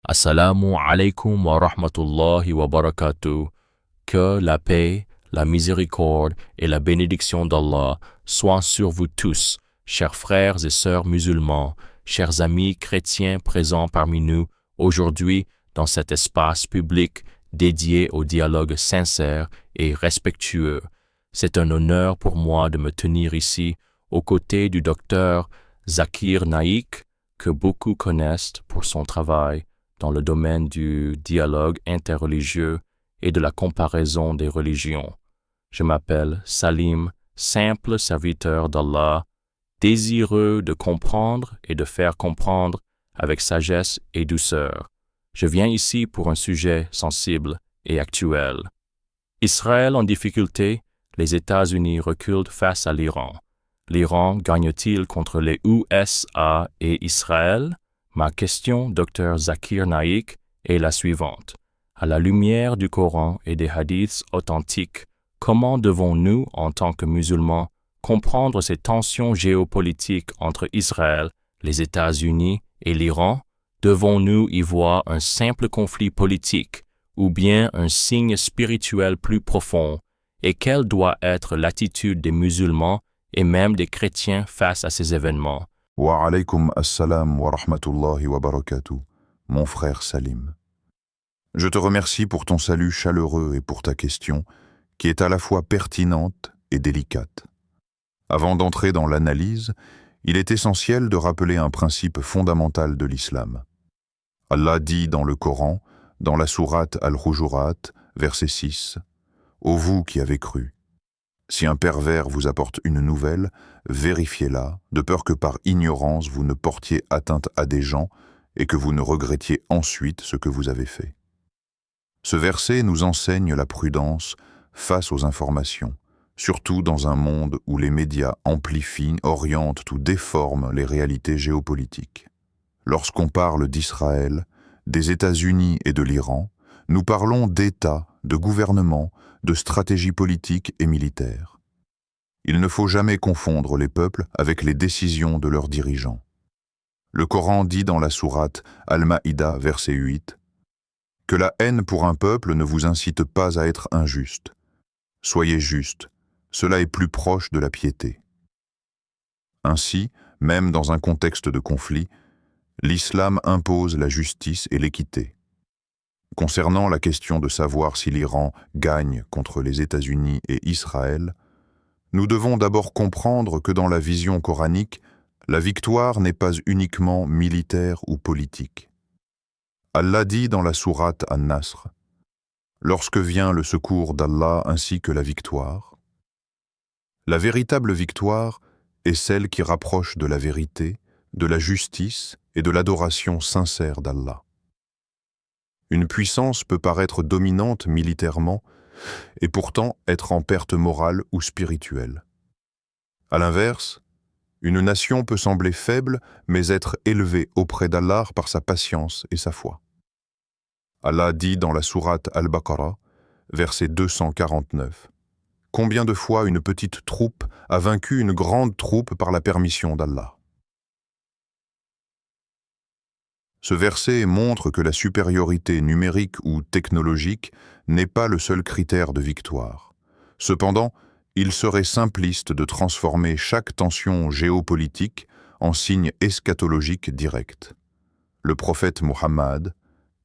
Assalamu alaikum wa rahmatullahi wa barakatuh. Que la paix, la miséricorde et la bénédiction d'Allah soient sur vous tous, chers frères et sœurs musulmans, chers amis chrétiens présents parmi nous aujourd'hui dans cet espace public dédié au dialogue sincère et respectueux. C'est un honneur pour moi de me tenir ici aux côtés du docteur Zakir Naik, que beaucoup connaissent pour son travail dans le domaine du dialogue interreligieux et de la comparaison des religions. Je m'appelle Salim, simple serviteur d'Allah, désireux de comprendre et de faire comprendre avec sagesse et douceur. Je viens ici pour un sujet sensible et actuel. Israël en difficulté, les États-Unis reculent face à l'Iran. L'Iran gagne-t-il contre les USA et Israël? Ma question, Dr Zakir Naik, est la suivante. À la lumière du Coran et des hadiths authentiques, comment devons-nous, en tant que musulmans, comprendre ces tensions géopolitiques entre Israël, les États-Unis et l'Iran? Devons-nous y voir un simple conflit politique ou bien un signe spirituel plus profond? Et quelle doit être l'attitude des musulmans et même des chrétiens face à ces événements? Wa alaykum assalam wa rahmatullahi wa barakatuh, mon frère Salim. Je te remercie pour ton salut chaleureux et pour ta question, qui est à la fois pertinente et délicate. Avant d'entrer dans l'analyse, il est essentiel de rappeler un principe fondamental de l'islam. Allah dit dans le Coran, dans la sourate Al-Hujurat, verset 6, « Ô vous qui avez cru, si un pervers vous apporte une nouvelle, vérifiez-la, de peur que par ignorance vous ne portiez atteinte à des gens et que vous ne regrettiez ensuite ce que vous avez fait. » Ce verset nous enseigne la prudence face aux informations, surtout dans un monde où les médias amplifient, orientent ou déforment les réalités géopolitiques. Lorsqu'on parle d'Israël, des États-Unis et de l'Iran, nous parlons d'États, de gouvernements, de stratégie politique et militaire. Il ne faut jamais confondre les peuples avec les décisions de leurs dirigeants. Le Coran dit dans la sourate Al-Maïda, verset 8, « Que la haine pour un peuple ne vous incite pas à être injuste. Soyez juste, cela est plus proche de la piété. » Ainsi, même dans un contexte de conflit, l'islam impose la justice et l'équité. Concernant la question de savoir si l'Iran gagne contre les États-Unis et Israël, nous devons d'abord comprendre que dans la vision coranique, la victoire n'est pas uniquement militaire ou politique. Allah dit dans la sourate An-Nasr, « Lorsque vient le secours d'Allah ainsi que la victoire, la véritable victoire est celle qui rapproche de la vérité, de la justice et de l'adoration sincère d'Allah. » Une puissance peut paraître dominante militairement et pourtant être en perte morale ou spirituelle. À l'inverse, une nation peut sembler faible mais être élevée auprès d'Allah par sa patience et sa foi. Allah dit dans la sourate Al-Baqarah, verset 249, « Combien de fois une petite troupe a vaincu une grande troupe par la permission d'Allah ?» Ce verset montre que la supériorité numérique ou technologique n'est pas le seul critère de victoire. Cependant, il serait simpliste de transformer chaque tension géopolitique en signe eschatologique direct. Le prophète Mohammed,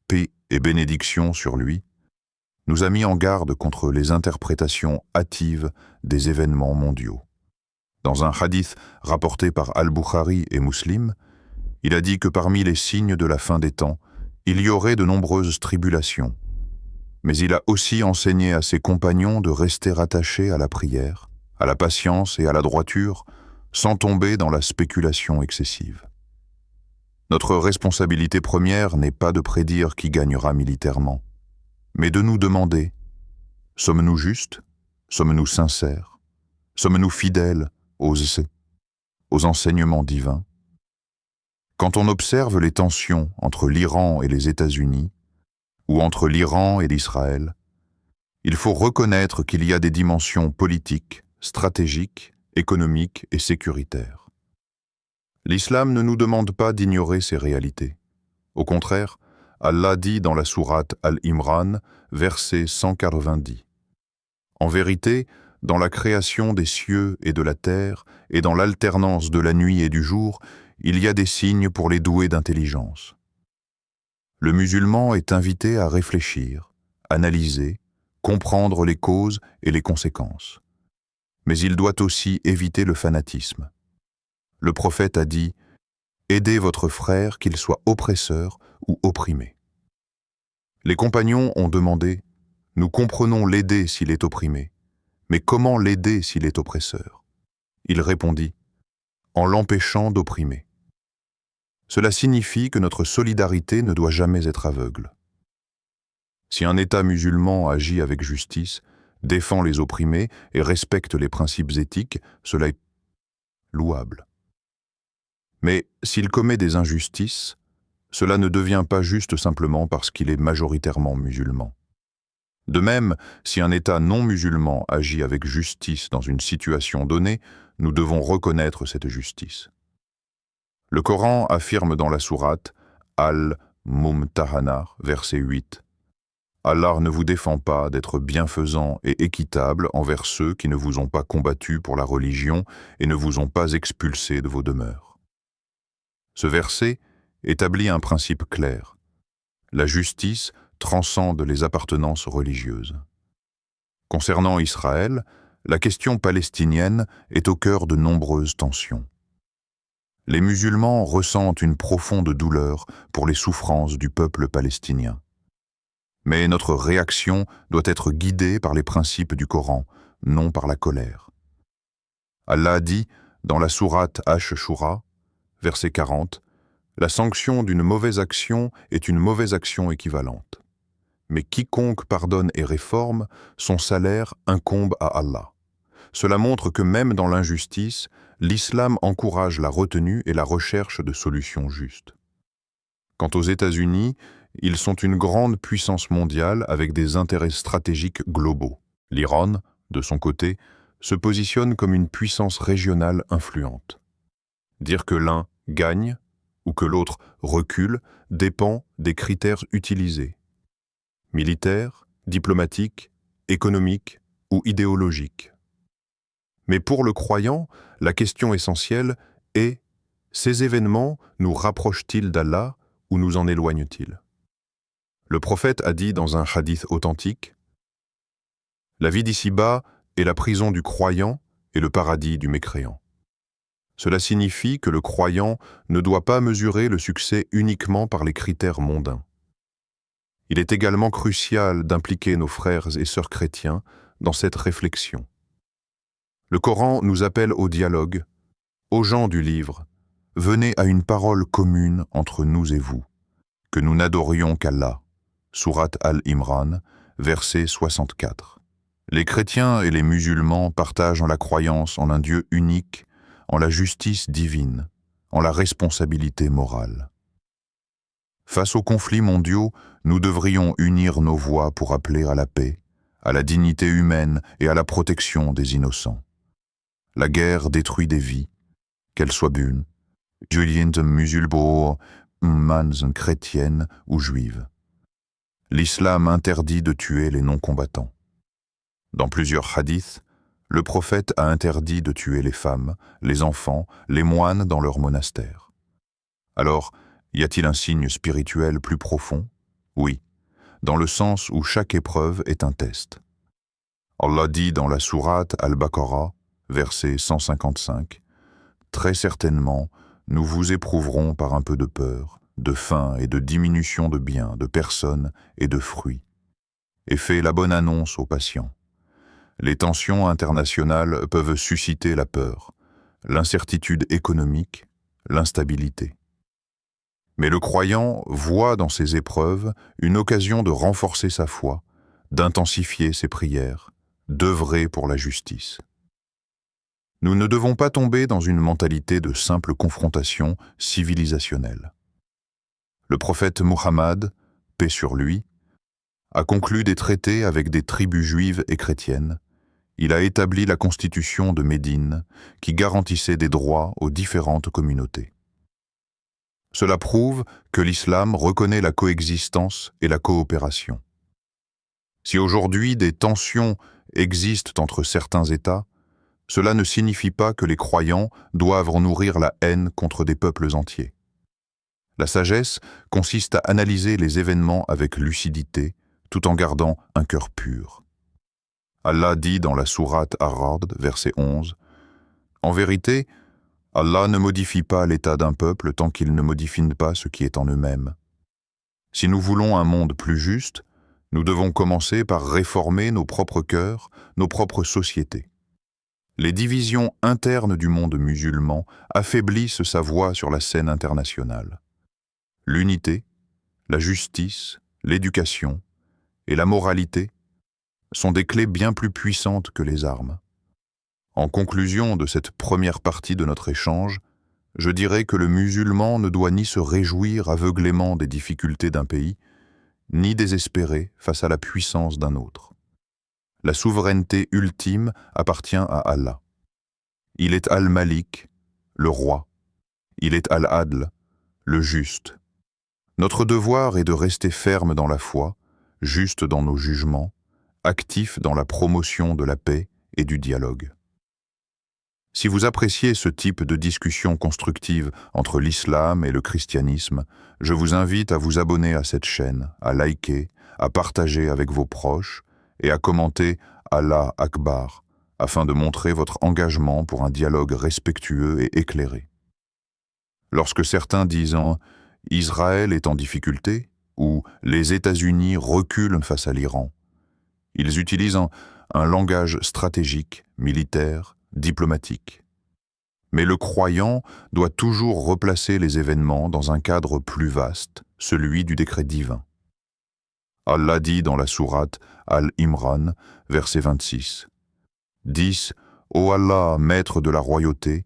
paix et bénédiction sur lui, nous a mis en garde contre les interprétations hâtives des événements mondiaux. Dans un hadith rapporté par Al-Bukhari et Muslim, il a dit que parmi les signes de la fin des temps, il y aurait de nombreuses tribulations. Mais il a aussi enseigné à ses compagnons de rester attachés à la prière, à la patience et à la droiture, sans tomber dans la spéculation excessive. Notre responsabilité première n'est pas de prédire qui gagnera militairement, mais de nous demander, sommes-nous justes? Sommes-nous sincères? Sommes-nous fidèles aux enseignements divins? Quand on observe les tensions entre l'Iran et les États-Unis, ou entre l'Iran et l'Israël, il faut reconnaître qu'il y a des dimensions politiques, stratégiques, économiques et sécuritaires. L'islam ne nous demande pas d'ignorer ces réalités. Au contraire, Allah dit dans la sourate Al-Imran, verset 190. En vérité, dans la création des cieux et de la terre, et dans l'alternance de la nuit et du jour, il y a des signes pour les doués d'intelligence. Le musulman est invité à réfléchir, analyser, comprendre les causes et les conséquences. Mais il doit aussi éviter le fanatisme. Le prophète a dit « Aidez votre frère, qu'il soit oppresseur ou opprimé ». Les compagnons ont demandé « Nous comprenons l'aider s'il est opprimé, mais comment l'aider s'il est oppresseur ?» Il répondit « En l'empêchant d'opprimer ». Cela signifie que notre solidarité ne doit jamais être aveugle. Si un État musulman agit avec justice, défend les opprimés et respecte les principes éthiques, cela est louable. Mais s'il commet des injustices, cela ne devient pas juste simplement parce qu'il est majoritairement musulman. De même, si un État non musulman agit avec justice dans une situation donnée, nous devons reconnaître cette justice. Le Coran affirme dans la sourate Al-Mumtahana, verset 8, « Allah ne vous défend pas d'être bienfaisant et équitable envers ceux qui ne vous ont pas combattu pour la religion et ne vous ont pas expulsé de vos demeures. » Ce verset établit un principe clair. La justice transcende les appartenances religieuses. Concernant Israël, la question palestinienne est au cœur de nombreuses tensions. Les musulmans ressentent une profonde douleur pour les souffrances du peuple palestinien. Mais notre réaction doit être guidée par les principes du Coran, non par la colère. Allah dit dans la sourate Ash-Shura, verset 40, « La sanction d'une mauvaise action est une mauvaise action équivalente. Mais quiconque pardonne et réforme, son salaire incombe à Allah. » Cela montre que même dans l'injustice, l'islam encourage la retenue et la recherche de solutions justes. Quant aux États-Unis, ils sont une grande puissance mondiale avec des intérêts stratégiques globaux. L'Iran, de son côté, se positionne comme une puissance régionale influente. Dire que l'un gagne ou que l'autre recule dépend des critères utilisés. Militaires, diplomatiques, économiques ou idéologiques. Mais pour le croyant, la question essentielle est « Ces événements nous rapprochent-ils d'Allah ou nous en éloignent-ils » Le prophète a dit dans un hadith authentique « La vie d'ici-bas est la prison du croyant et le paradis du mécréant. » Cela signifie que le croyant ne doit pas mesurer le succès uniquement par les critères mondains. Il est également crucial d'impliquer nos frères et sœurs chrétiens dans cette réflexion. Le Coran nous appelle au dialogue. Aux gens du livre, venez à une parole commune entre nous et vous, que nous n'adorions qu'Allah. Sourate Al-Imran, verset 64. Les chrétiens et les musulmans partagent la croyance en un Dieu unique, en la justice divine, en la responsabilité morale. Face aux conflits mondiaux, nous devrions unir nos voix pour appeler à la paix, à la dignité humaine et à la protection des innocents. La guerre détruit des vies, qu'elles soient bunes, musulmans, chrétiennes ou juives. L'islam interdit de tuer les non-combattants. Dans plusieurs hadiths, le prophète a interdit de tuer les femmes, les enfants, les moines dans leur monastère. Alors, y a-t-il un signe spirituel plus profond? Oui, dans le sens où chaque épreuve est un test. Allah dit dans la sourate Al-Baqarah, verset 155, « Très certainement, nous vous éprouverons par un peu de peur, de faim et de diminution de biens, de personnes et de fruits. Et fais la bonne annonce aux patients. Les tensions internationales peuvent susciter la peur, l'incertitude économique, l'instabilité. Mais le croyant voit dans ces épreuves une occasion de renforcer sa foi, d'intensifier ses prières, d'œuvrer pour la justice. Nous ne devons pas tomber dans une mentalité de simple confrontation civilisationnelle. Le prophète Muhammad, paix sur lui, a conclu des traités avec des tribus juives et chrétiennes. Il a établi la constitution de Médine qui garantissait des droits aux différentes communautés. Cela prouve que l'islam reconnaît la coexistence et la coopération. Si aujourd'hui des tensions existent entre certains États, cela ne signifie pas que les croyants doivent en nourrir la haine contre des peuples entiers. La sagesse consiste à analyser les événements avec lucidité, tout en gardant un cœur pur. Allah dit dans la sourate Ar-Ra'd, verset 11, « En vérité, Allah ne modifie pas l'état d'un peuple tant qu'il ne modifie pas ce qui est en eux-mêmes. Si nous voulons un monde plus juste, nous devons commencer par réformer nos propres cœurs, nos propres sociétés. Les divisions internes du monde musulman affaiblissent sa voix sur la scène internationale. L'unité, la justice, l'éducation et la moralité sont des clés bien plus puissantes que les armes. En conclusion de cette première partie de notre échange, je dirais que le musulman ne doit ni se réjouir aveuglément des difficultés d'un pays, ni désespérer face à la puissance d'un autre. La souveraineté ultime appartient à Allah. Il est Al-Malik, le roi. Il est Al-Adl, le juste. Notre devoir est de rester ferme dans la foi, juste dans nos jugements, actif dans la promotion de la paix et du dialogue. Si vous appréciez ce type de discussion constructive entre l'islam et le christianisme, je vous invite à vous abonner à cette chaîne, à liker, à partager avec vos proches et à commenter Allah Akbar, afin de montrer votre engagement pour un dialogue respectueux et éclairé. Lorsque certains disent « Israël est en difficulté » ou « Les États-Unis reculent face à l'Iran », ils utilisent un langage stratégique, militaire, diplomatique. Mais le croyant doit toujours replacer les événements dans un cadre plus vaste, celui du décret divin. Allah dit dans la sourate Al-Imran, verset 26, « Dis, ô Allah, maître de la royauté,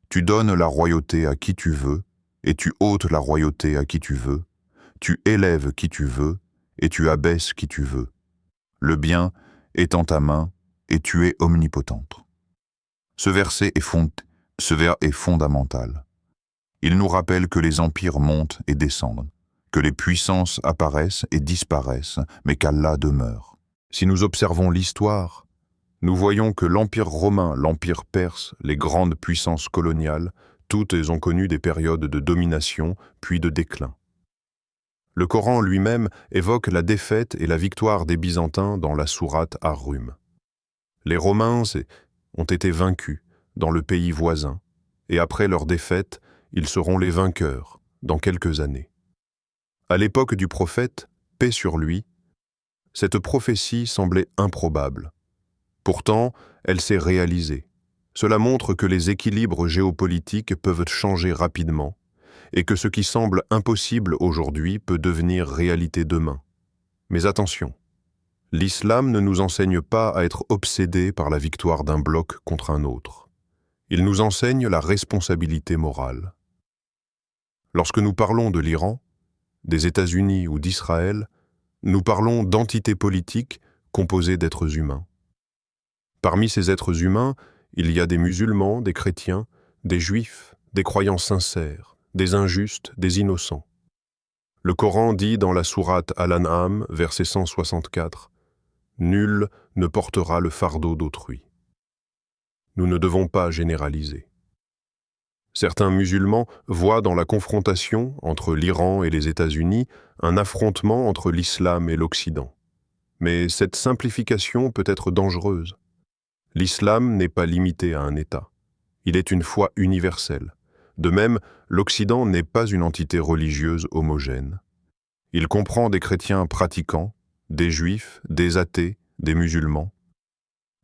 tu donnes la royauté à qui tu veux, et tu ôtes la royauté à qui tu veux, tu élèves qui tu veux, et tu abaisses qui tu veux. Le bien est en ta main, et tu es omnipotente. » Ce verset est fondamental. Il nous rappelle que les empires montent et descendent, que les puissances apparaissent et disparaissent, mais qu'Allah demeure. Si nous observons l'histoire, nous voyons que l'Empire romain, l'Empire perse, les grandes puissances coloniales, toutes ont connu des périodes de domination puis de déclin. Le Coran lui-même évoque la défaite et la victoire des Byzantins dans la sourate Ar-Rum. Les Romains ont été vaincus dans le pays voisin, et après leur défaite, ils seront les vainqueurs dans quelques années. À l'époque du prophète, paix sur lui, cette prophétie semblait improbable. Pourtant, elle s'est réalisée. Cela montre que les équilibres géopolitiques peuvent changer rapidement, et que ce qui semble impossible aujourd'hui peut devenir réalité demain. Mais attention, l'islam ne nous enseigne pas à être obsédés par la victoire d'un bloc contre un autre. Il nous enseigne la responsabilité morale. Lorsque nous parlons de l'Iran, des États-Unis ou d'Israël, nous parlons d'entités politiques composées d'êtres humains. Parmi ces êtres humains, il y a des musulmans, des chrétiens, des juifs, des croyants sincères, des injustes, des innocents. Le Coran dit dans la sourate Al-An'am, verset 164, « Nul ne portera le fardeau d'autrui ». Nous ne devons pas généraliser. Certains musulmans voient dans la confrontation entre l'Iran et les États-Unis un affrontement entre l'islam et l'Occident. Mais cette simplification peut être dangereuse. L'islam n'est pas limité à un État. Il est une foi universelle. De même, l'Occident n'est pas une entité religieuse homogène. Il comprend des chrétiens pratiquants, des juifs, des athées, des musulmans.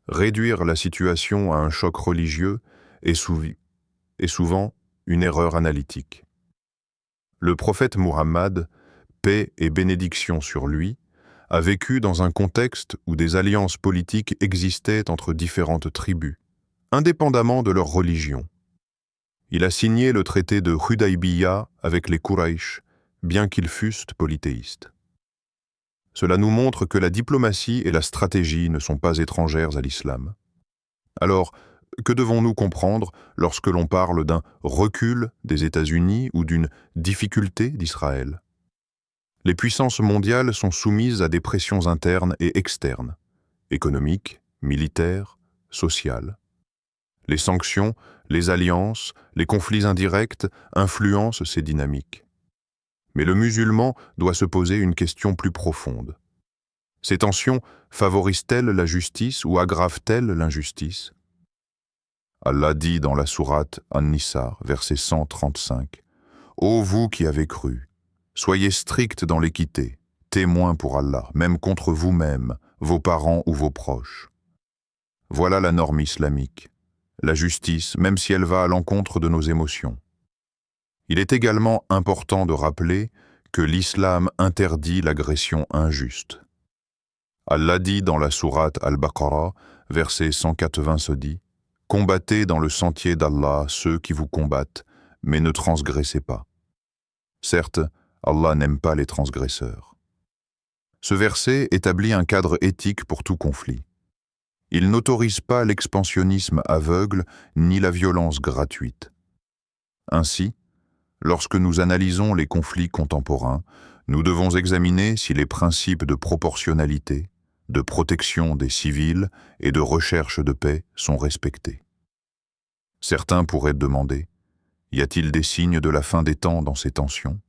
Réduire la situation à un choc religieux est souvent une erreur analytique. Le prophète Muhammad, paix et bénédiction sur lui, a vécu dans un contexte où des alliances politiques existaient entre différentes tribus, indépendamment de leur religion. Il a signé le traité de Hudaybiyah avec les Quraysh, bien qu'ils fussent polythéistes. Cela nous montre que la diplomatie et la stratégie ne sont pas étrangères à l'islam. Alors, Que devons-nous comprendre lorsque l'on parle d'un recul des États-Unis ou d'une difficulté d'Israël? Les puissances mondiales sont soumises à des pressions internes et externes, économiques, militaires, sociales. Les sanctions, les alliances, les conflits indirects influencent ces dynamiques. Mais le musulman doit se poser une question plus profonde. Ces tensions favorisent-elles la justice ou aggravent-elles l'injustice? Allah dit dans la sourate An-Nisa, verset 135, « Ô vous qui avez cru, soyez stricts dans l'équité, témoins pour Allah, même contre vous-même, vos parents ou vos proches. » Voilà la norme islamique, la justice, même si elle va à l'encontre de nos émotions. Il est également important de rappeler que l'islam interdit l'agression injuste. Allah dit dans la sourate Al-Baqarah, verset 180 se dit, « Combattez dans le sentier d'Allah ceux qui vous combattent, mais ne transgressez pas. » Certes, Allah n'aime pas les transgresseurs. Ce verset établit un cadre éthique pour tout conflit. Il n'autorise pas l'expansionnisme aveugle ni la violence gratuite. Ainsi, lorsque nous analysons les conflits contemporains, nous devons examiner si les principes de proportionnalité, de protection des civils et de recherche de paix sont respectés. Certains pourraient demander, y a-t-il des signes de la fin des temps dans ces tensions?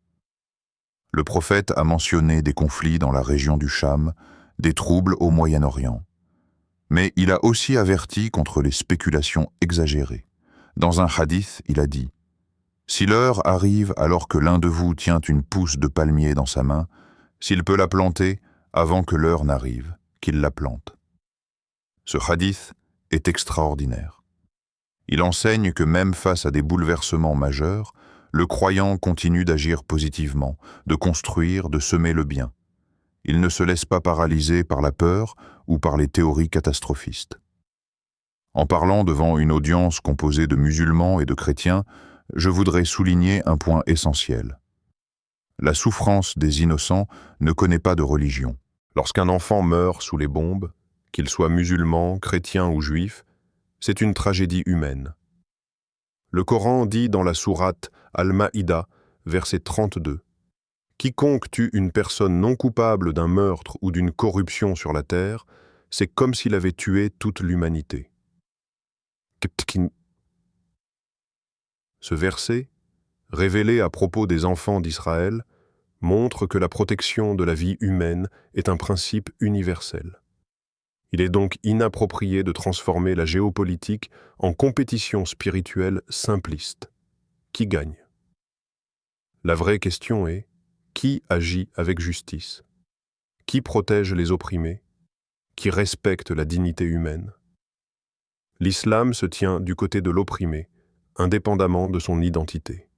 Le prophète a mentionné des conflits dans la région du Cham, des troubles au Moyen-Orient. Mais il a aussi averti contre les spéculations exagérées. Dans un hadith, il a dit « Si l'heure arrive alors que l'un de vous tient une pousse de palmier dans sa main, s'il peut la planter avant que l'heure n'arrive, qu'il la plante. » Ce hadith est extraordinaire. Il enseigne que même face à des bouleversements majeurs, le croyant continue d'agir positivement, de construire, de semer le bien. Il ne se laisse pas paralyser par la peur ou par les théories catastrophistes. En parlant devant une audience composée de musulmans et de chrétiens, je voudrais souligner un point essentiel. La souffrance des innocents ne connaît pas de religion. Lorsqu'un enfant meurt sous les bombes, qu'il soit musulman, chrétien ou juif, c'est une tragédie humaine. Le Coran dit dans la sourate Al-Maïda, verset 32, « Quiconque tue une personne non coupable d'un meurtre ou d'une corruption sur la terre, c'est comme s'il avait tué toute l'humanité. » Ce verset, révélé à propos des enfants d'Israël, montre que la protection de la vie humaine est un principe universel. Il est donc inapproprié de transformer la géopolitique en compétition spirituelle simpliste. Qui gagne? La vraie question est, qui agit avec justice? Qui protège les opprimés? Qui respecte la dignité humaine? L'islam se tient du côté de l'opprimé, indépendamment de son identité.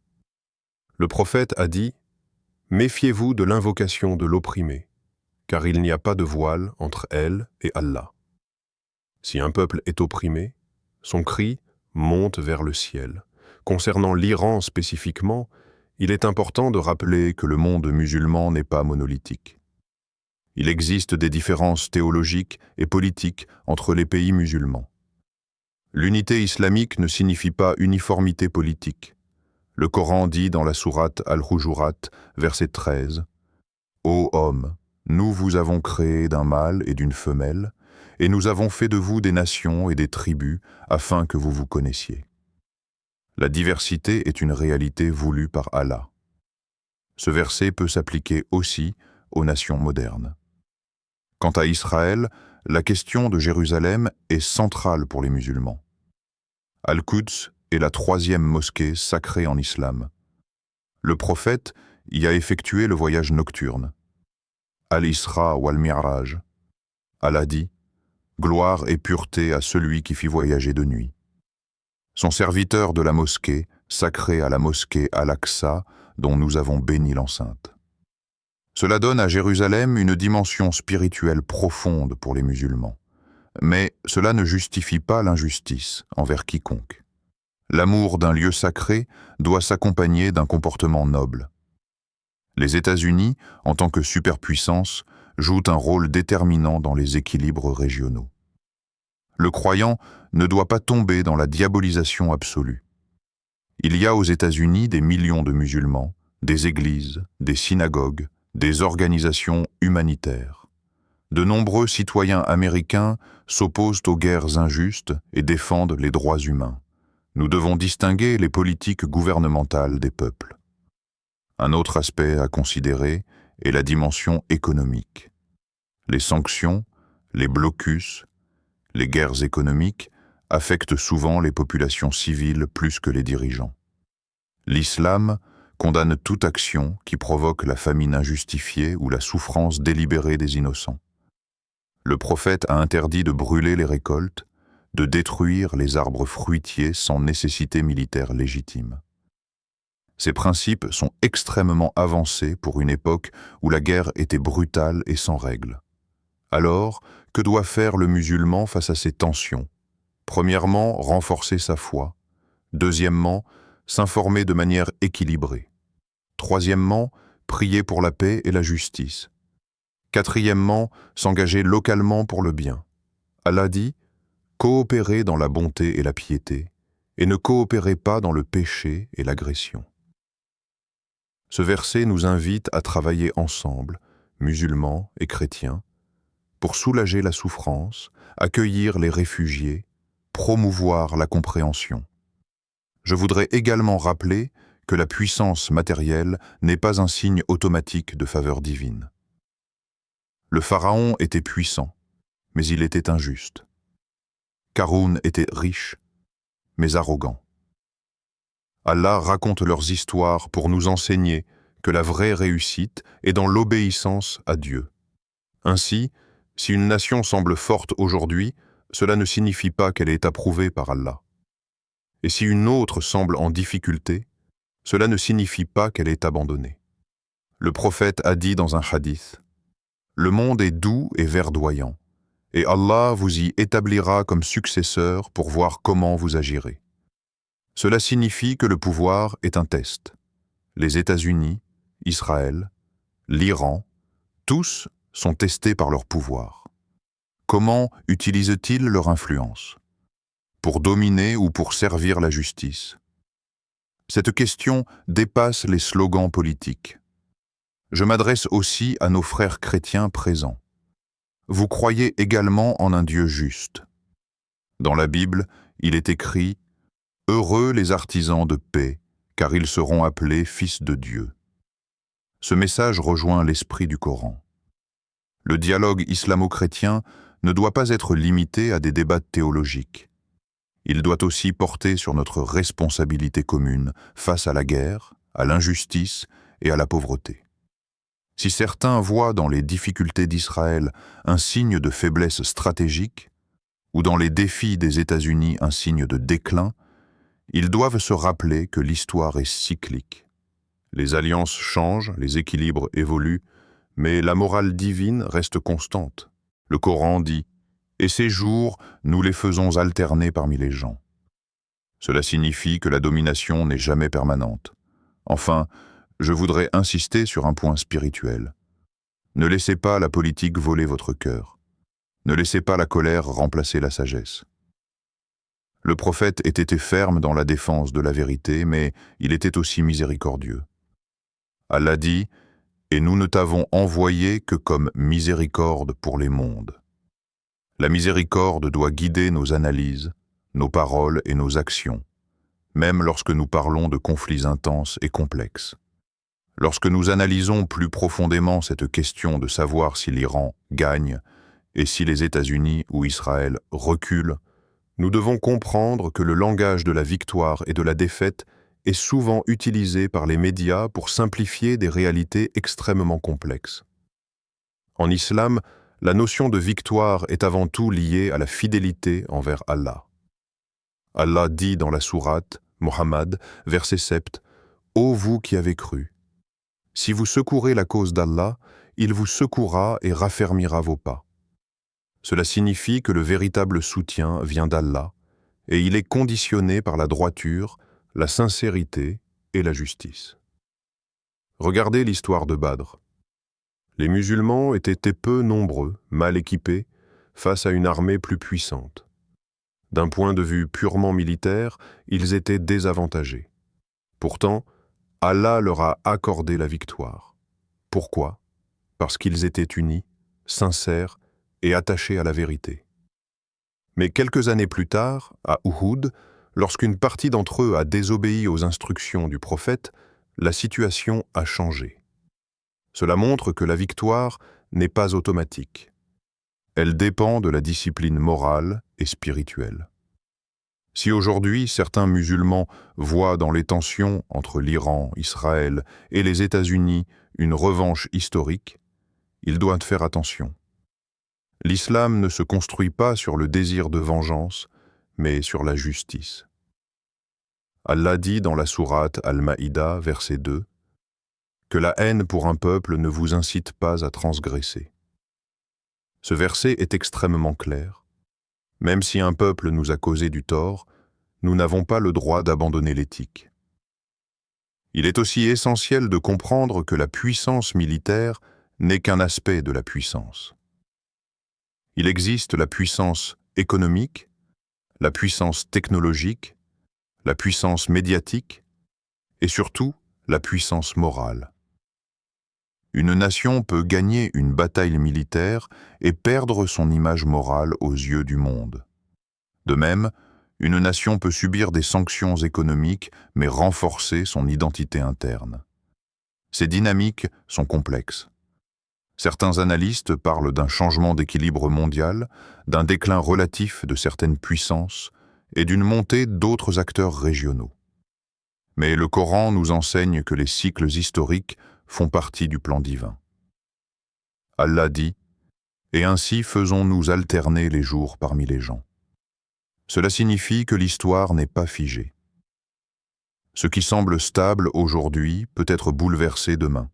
Le prophète a dit « Méfiez-vous de l'invocation de l'opprimé, car il n'y a pas de voile entre elle et Allah. » Si un peuple est opprimé, son cri monte vers le ciel. Concernant l'Iran spécifiquement, il est important de rappeler que le monde musulman n'est pas monolithique. Il existe des différences théologiques et politiques entre les pays musulmans. L'unité islamique ne signifie pas uniformité politique. Le Coran dit dans la sourate Al-Hujurat, verset 13, « Ô homme, nous vous avons créé d'un mâle et d'une femelle, et nous avons fait de vous des nations et des tribus afin que vous vous connaissiez. » La diversité est une réalité voulue par Allah. Ce verset peut s'appliquer aussi aux nations modernes. Quant à Israël, la question de Jérusalem est centrale pour les musulmans. Al-Quds est la 3e mosquée sacrée en islam. Le prophète y a effectué le voyage nocturne. Al-Isra ou Al-Mi'raj. Allah dit « Gloire et pureté à celui qui fit voyager de nuit. » Son serviteur de la mosquée, sacré à la mosquée Al-Aqsa, dont nous avons béni l'enceinte. Cela donne à Jérusalem une dimension spirituelle profonde pour les musulmans. Mais cela ne justifie pas l'injustice envers quiconque. L'amour d'un lieu sacré doit s'accompagner d'un comportement noble. Les États-Unis, en tant que superpuissance, jouent un rôle déterminant dans les équilibres régionaux. Le croyant ne doit pas tomber dans la diabolisation absolue. Il y a aux États-Unis des millions de musulmans, des églises, des synagogues, des organisations humanitaires. De nombreux citoyens américains s'opposent aux guerres injustes et défendent les droits humains. Nous devons distinguer les politiques gouvernementales des peuples. Un autre aspect à considérer est la dimension économique. Les sanctions, les blocus, les guerres économiques affectent souvent les populations civiles plus que les dirigeants. L'islam condamne toute action qui provoque la famine injustifiée ou la souffrance délibérée des innocents. Le prophète a interdit de brûler les récoltes, de détruire les arbres fruitiers sans nécessité militaire légitime. Ces principes sont extrêmement avancés pour une époque où la guerre était brutale et sans règles. Alors, que doit faire le musulman face à ces tensions? Premièrement, renforcer sa foi. Deuxièmement, s'informer de manière équilibrée. Troisièmement, prier pour la paix et la justice. Quatrièmement, s'engager localement pour le bien. Allah dit « Coopérez dans la bonté et la piété, et ne coopérez pas dans le péché et l'agression. » Ce verset nous invite à travailler ensemble, musulmans et chrétiens, pour soulager la souffrance, accueillir les réfugiés, promouvoir la compréhension. Je voudrais également rappeler que la puissance matérielle n'est pas un signe automatique de faveur divine. Le pharaon était puissant, mais il était injuste. Qaroun était riche, mais arrogant. Allah raconte leurs histoires pour nous enseigner que la vraie réussite est dans l'obéissance à Dieu. Ainsi, si une nation semble forte aujourd'hui, cela ne signifie pas qu'elle est approuvée par Allah. Et si une autre semble en difficulté, cela ne signifie pas qu'elle est abandonnée. Le prophète a dit dans un hadith « Le monde est doux et verdoyant, et Allah vous y établira comme successeur pour voir comment vous agirez. » Cela signifie que le pouvoir est un test. Les États-Unis, Israël, l'Iran, tous sont testés par leur pouvoir. Comment utilisent-ils leur influence? Pour dominer ou pour servir la justice? Cette question dépasse les slogans politiques. Je m'adresse aussi à nos frères chrétiens présents. Vous croyez également en un Dieu juste. Dans la Bible, il est écrit « Heureux les artisans de paix, car ils seront appelés fils de Dieu. » Ce message rejoint l'esprit du Coran. Le dialogue islamo-chrétien ne doit pas être limité à des débats théologiques. Il doit aussi porter sur notre responsabilité commune face à la guerre, à l'injustice et à la pauvreté. Si certains voient dans les difficultés d'Israël un signe de faiblesse stratégique, ou dans les défis des États-Unis un signe de déclin, ils doivent se rappeler que l'histoire est cyclique. Les alliances changent, les équilibres évoluent, mais la morale divine reste constante. Le Coran dit « Et ces jours, nous les faisons alterner parmi les gens. » Cela signifie que la domination n'est jamais permanente. Enfin, je voudrais insister sur un point spirituel. Ne laissez pas la politique voler votre cœur. Ne laissez pas la colère remplacer la sagesse. Le prophète était ferme dans la défense de la vérité, mais il était aussi miséricordieux. Allah dit « Et nous ne t'avons envoyé que comme miséricorde pour les mondes. » La miséricorde doit guider nos analyses, nos paroles et nos actions, même lorsque nous parlons de conflits intenses et complexes. Lorsque nous analysons plus profondément cette question de savoir si l'Iran gagne et si les États-Unis ou Israël reculent, nous devons comprendre que le langage de la victoire et de la défaite est souvent utilisé par les médias pour simplifier des réalités extrêmement complexes. En islam, la notion de victoire est avant tout liée à la fidélité envers Allah. Allah dit dans la sourate, Mohammed, verset 7, « Ô vous qui avez cru, si vous secourez la cause d'Allah, il vous secourra et raffermira vos pas. » Cela signifie que le véritable soutien vient d'Allah et il est conditionné par la droiture, la sincérité et la justice. Regardez l'histoire de Badr. Les musulmans étaient peu nombreux, mal équipés, face à une armée plus puissante. D'un point de vue purement militaire, ils étaient désavantagés. Pourtant, Allah leur a accordé la victoire. Pourquoi? Parce qu'ils étaient unis, sincères et attachés à la vérité. Mais quelques années plus tard, à Uhud, lorsqu'une partie d'entre eux a désobéi aux instructions du prophète, la situation a changé. Cela montre que la victoire n'est pas automatique. Elle dépend de la discipline morale et spirituelle. Si aujourd'hui certains musulmans voient dans les tensions entre l'Iran, Israël et les États-Unis une revanche historique, ils doivent faire attention. L'islam ne se construit pas sur le désir de vengeance, mais sur la justice. Allah dit dans la sourate Al-Maïda, verset 2, que la haine pour un peuple ne vous incite pas à transgresser. Ce verset est extrêmement clair. Même si un peuple nous a causé du tort, nous n'avons pas le droit d'abandonner l'éthique. Il est aussi essentiel de comprendre que la puissance militaire n'est qu'un aspect de la puissance. Il existe la puissance économique, la puissance technologique, la puissance médiatique et surtout la puissance morale. Une nation peut gagner une bataille militaire et perdre son image morale aux yeux du monde. De même, une nation peut subir des sanctions économiques mais renforcer son identité interne. Ces dynamiques sont complexes. Certains analystes parlent d'un changement d'équilibre mondial, d'un déclin relatif de certaines puissances et d'une montée d'autres acteurs régionaux. Mais le Coran nous enseigne que les cycles historiques font partie du plan divin. Allah dit « Et ainsi faisons-nous alterner les jours parmi les gens ». Cela signifie que l'histoire n'est pas figée. Ce qui semble stable aujourd'hui peut être bouleversé demain.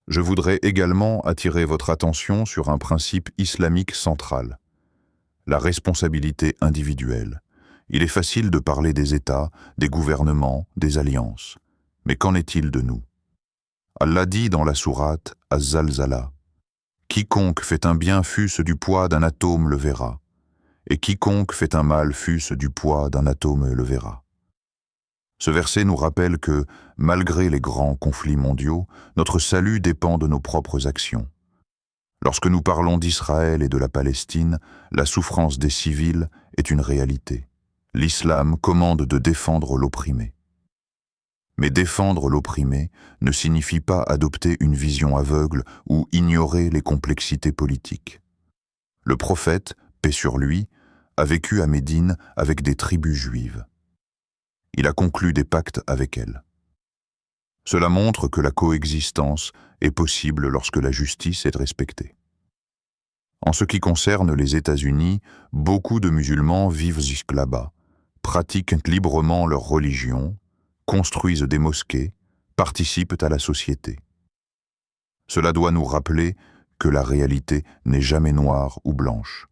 Je voudrais également attirer votre attention sur un principe islamique central, la responsabilité individuelle. Il est facile de parler des États, des gouvernements, des alliances. Mais qu'en est-il de nous? Allah dit dans la sourate Az-Zalzala, « Quiconque fait un bien fût-ce du poids d'un atome le verra, et quiconque fait un mal fût-ce du poids d'un atome le verra. » Ce verset nous rappelle que, malgré les grands conflits mondiaux, notre salut dépend de nos propres actions. Lorsque nous parlons d'Israël et de la Palestine, la souffrance des civils est une réalité. L'islam commande de défendre l'opprimé. Mais défendre l'opprimé ne signifie pas adopter une vision aveugle ou ignorer les complexités politiques. Le prophète, paix sur lui, a vécu à Médine avec des tribus juives. Il a conclu des pactes avec elles. Cela montre que la coexistence est possible lorsque la justice est respectée. En ce qui concerne les États-Unis, beaucoup de musulmans vivent jusque là-bas, pratiquent librement leur religion, construisent des mosquées, participent à la société. Cela doit nous rappeler que la réalité n'est jamais noire ou blanche.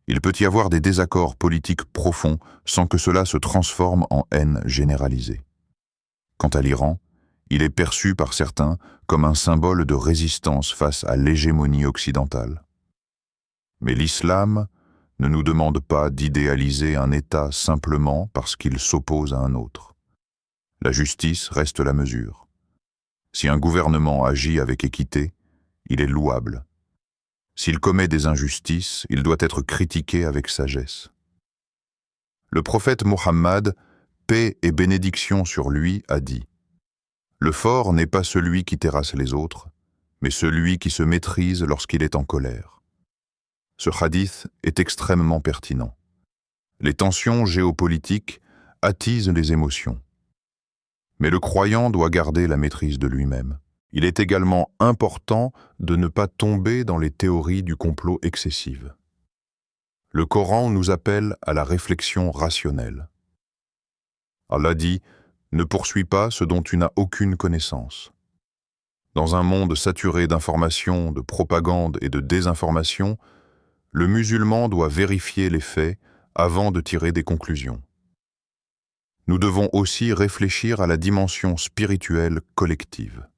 Il peut y avoir des désaccords politiques profonds sans que cela se transforme en haine généralisée. Quant à l'Iran, il est perçu par certains comme un symbole de résistance face à l'hégémonie occidentale. Mais l'islam ne nous demande pas d'idéaliser un État simplement parce qu'il s'oppose à un autre. La justice reste la mesure. Si un gouvernement agit avec équité, il est louable. S'il commet des injustices, il doit être critiqué avec sagesse. Le prophète Mohammed, paix et bénédiction sur lui, a dit « Le fort n'est pas celui qui terrasse les autres, mais celui qui se maîtrise lorsqu'il est en colère. » Ce hadith est extrêmement pertinent. Les tensions géopolitiques attisent les émotions. Mais le croyant doit garder la maîtrise de lui-même. Il est également important de ne pas tomber dans les théories du complot excessives. Le Coran nous appelle à la réflexion rationnelle. Allah dit « Ne poursuis pas ce dont tu n'as aucune connaissance. » Dans un monde saturé d'informations, de propagande et de désinformation, le musulman doit vérifier les faits avant de tirer des conclusions. Nous devons aussi réfléchir à la dimension spirituelle collective.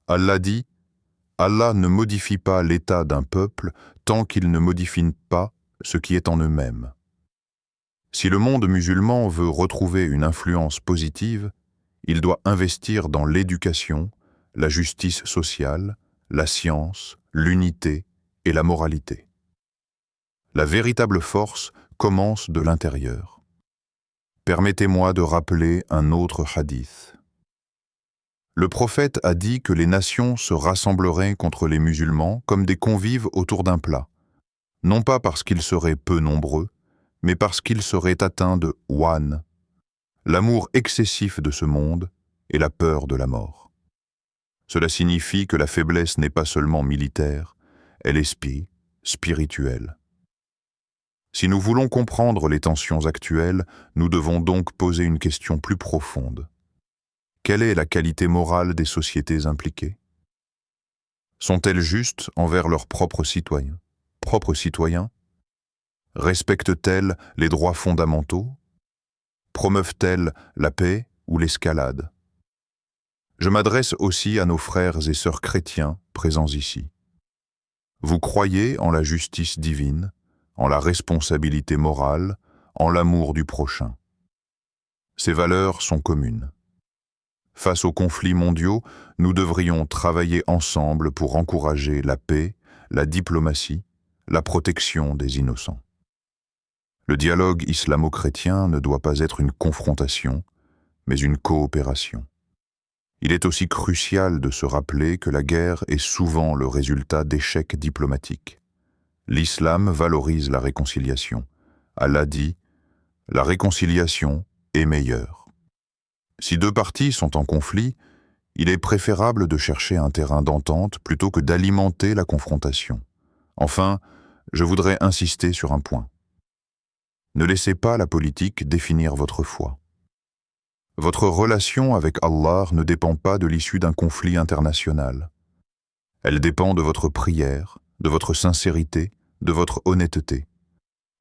Allah dit « Allah ne modifie pas l'état d'un peuple tant qu'il ne modifie pas ce qui est en eux-mêmes. » Si le monde musulman veut retrouver une influence positive, il doit investir dans l'éducation, la justice sociale, la science, l'unité et la moralité. La véritable force commence de l'intérieur. Permettez-moi de rappeler un autre hadith. Le prophète a dit que les nations se rassembleraient contre les musulmans comme des convives autour d'un plat, non pas parce qu'ils seraient peu nombreux, mais parce qu'ils seraient atteints de wan, l'amour excessif de ce monde et la peur de la mort. Cela signifie que la faiblesse n'est pas seulement militaire, elle est spirituelle. Si nous voulons comprendre les tensions actuelles, nous devons donc poser une question plus profonde. Quelle est la qualité morale des sociétés impliquées? Sont-elles justes envers leurs propres citoyens? Respectent-elles les droits fondamentaux? Promeuvent-elles la paix ou l'escalade? Je m'adresse aussi à nos frères et sœurs chrétiens présents ici. Vous croyez en la justice divine, en la responsabilité morale, en l'amour du prochain. Ces valeurs sont communes. Face aux conflits mondiaux, nous devrions travailler ensemble pour encourager la paix, la diplomatie, la protection des innocents. Le dialogue islamo-chrétien ne doit pas être une confrontation, mais une coopération. Il est aussi crucial de se rappeler que la guerre est souvent le résultat d'échecs diplomatiques. L'islam valorise la réconciliation. Allah dit « La réconciliation est meilleure ». Si deux parties sont en conflit, il est préférable de chercher un terrain d'entente plutôt que d'alimenter la confrontation. Enfin, je voudrais insister sur un point. Ne laissez pas la politique définir votre foi. Votre relation avec Allah ne dépend pas de l'issue d'un conflit international. Elle dépend de votre prière, de votre sincérité, de votre honnêteté.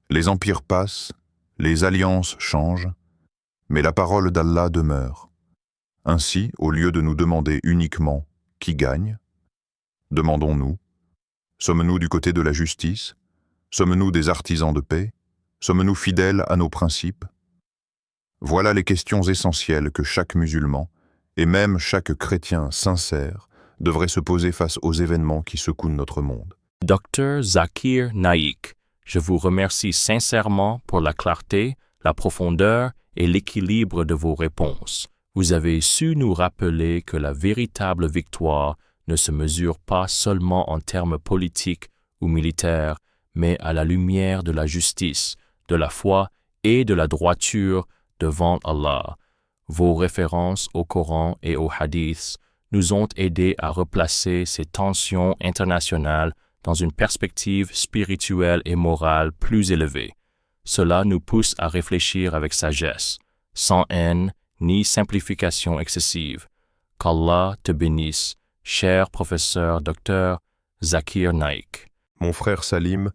Les empires passent, les alliances changent, mais la parole d'Allah demeure. Ainsi, au lieu de nous demander uniquement « qui gagne ?», demandons-nous « sommes-nous du côté de la justice ? Sommes-nous des artisans de paix ? Sommes-nous fidèles à nos principes ? » Voilà les questions essentielles que chaque musulman, et même chaque chrétien sincère, devrait se poser face aux événements qui secouent notre monde. Dr Zakir Naik, je vous remercie sincèrement pour la clarté, la profondeur et l'équilibre de vos réponses. Vous avez su nous rappeler que la véritable victoire ne se mesure pas seulement en termes politiques ou militaires, mais à la lumière de la justice, de la foi et de la droiture devant Allah. Vos références au Coran et aux hadiths nous ont aidés à replacer ces tensions internationales dans une perspective spirituelle et morale plus élevée. Cela nous pousse à réfléchir avec sagesse, sans haine ni simplification excessive. Qu'Allah te bénisse, cher professeur Dr Zakir Naik. Mon frère Salim,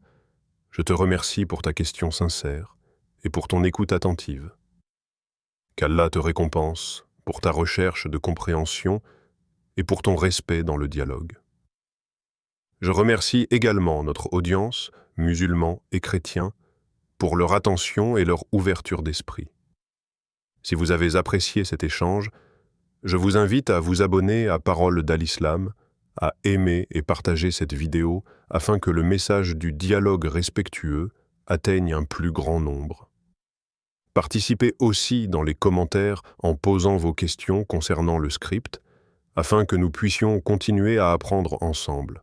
je te remercie pour ta question sincère et pour ton écoute attentive. Qu'Allah te récompense pour ta recherche de compréhension et pour ton respect dans le dialogue. Je remercie également notre audience, musulmans et chrétiens, pour leur attention et leur ouverture d'esprit. Si vous avez apprécié cet échange, je vous invite à vous abonner à Parole d'Al-Islam, à aimer et partager cette vidéo afin que le message du dialogue respectueux atteigne un plus grand nombre. Participez aussi dans les commentaires en posant vos questions concernant le script, afin que nous puissions continuer à apprendre ensemble.